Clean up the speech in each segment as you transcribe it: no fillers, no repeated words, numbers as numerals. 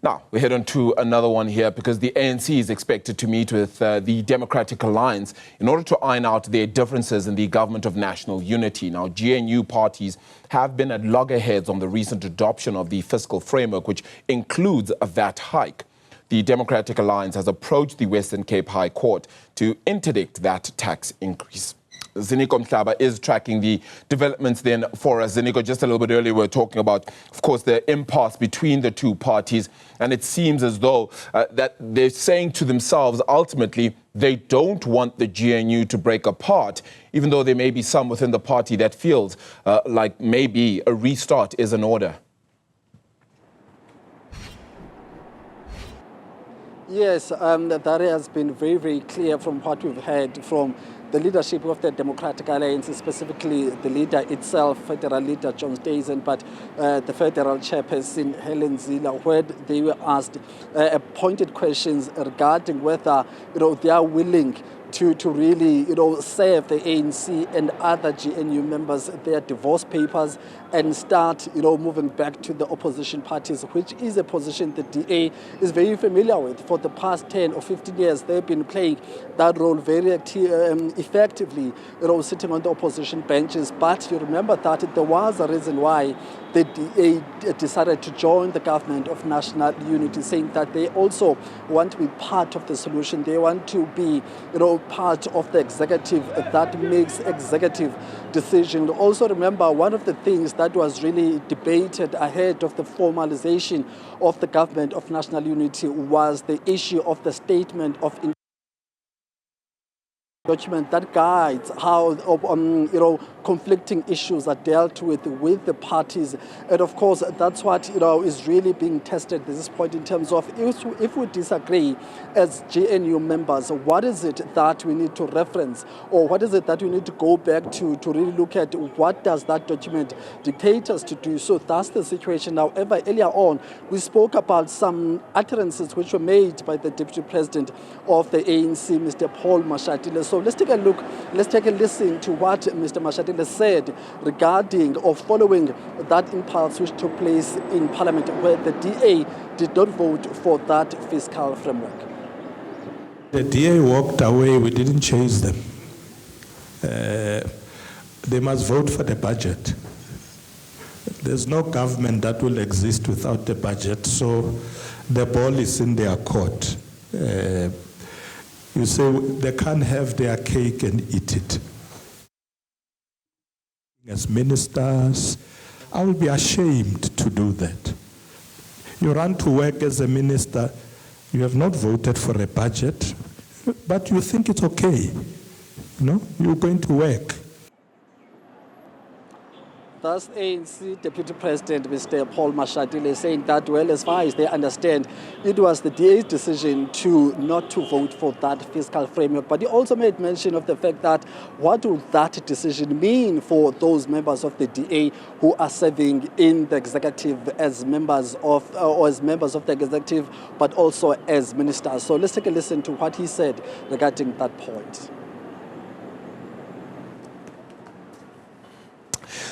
Now, we head on to another one here because the ANC is expected to meet with the Democratic Alliance in order to iron out their differences in the Government of National Unity. Now, GNU parties have been at loggerheads on the recent adoption of the fiscal framework, which includes a VAT hike. The Democratic Alliance has approached the Western Cape High Court to interdict that tax increase. Ziniko Mhlaba is tracking the developments then for us. Ziniko, just a little bit earlier, we were talking about, of course, the impasse between the two parties. And it seems as though that they're saying to themselves, ultimately, they don't want the GNU to break apart, even though there may be some within the party that feels like maybe a restart is in order. Yes, that has been very, very clear from what we've heard from the leadership of the Democratic Alliance, specifically the leader itself, federal leader John Stayson, but the federal chairperson Helen Zille, where they were asked pointed questions regarding whether they are willing to really serve the ANC and other GNU members their divorce papers and start moving back to the opposition parties, which is a position the DA is very familiar with. For the past 10 or 15 years, they've been playing that role very effectively, sitting on the opposition benches. But you remember that there was a reason why the DA decided to join the Government of National Unity, saying that they also want to be part of the solution. They want to be, part of the executive that makes executive decisions. Also remember, one of the things that was really debated ahead of the formalization of the Government of National Unity was the issue of the statement of document that guides how conflicting issues are dealt with the parties. And of course, that's what is really being tested at this point in terms of if we disagree as GNU members, what is it that we need to reference, or what is it that we need to go back to really look at what does that document dictate us to do. So that's the situation. However, earlier on, we spoke about some utterances which were made by the Deputy President of the ANC, Mr. Paul Mashatile. So let's take a look, let's take a listen to what Mr. Mashatile said regarding or following that impulse which took place in Parliament, where the DA did not vote for that fiscal framework. The DA walked away, we didn't chase them. They must vote for the budget. There's no government that will exist without the budget, so the ball is in their court. You say they can't have their cake and eat it. As ministers, I will be ashamed to do that. You run to work as a minister, you have not voted for a budget, but you think it's okay. You're going to work. Thus, ANC Deputy President Mr. Paul Mashatile saying that, well, as far as they understand, it was the DA's decision not to vote for that fiscal framework. But he also made mention of the fact that what would that decision mean for those members of the DA who are serving in the executive as members of the executive, but also as ministers. So let's take a listen to what he said regarding that point.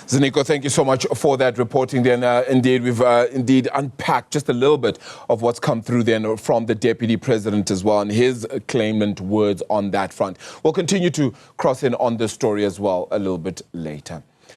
Ziniko, thank you so much for that reporting then. Indeed, we've indeed unpacked just a little bit of what's come through then from the Deputy President as well and his claimant words on that front. We'll continue to cross in on this story as well a little bit later.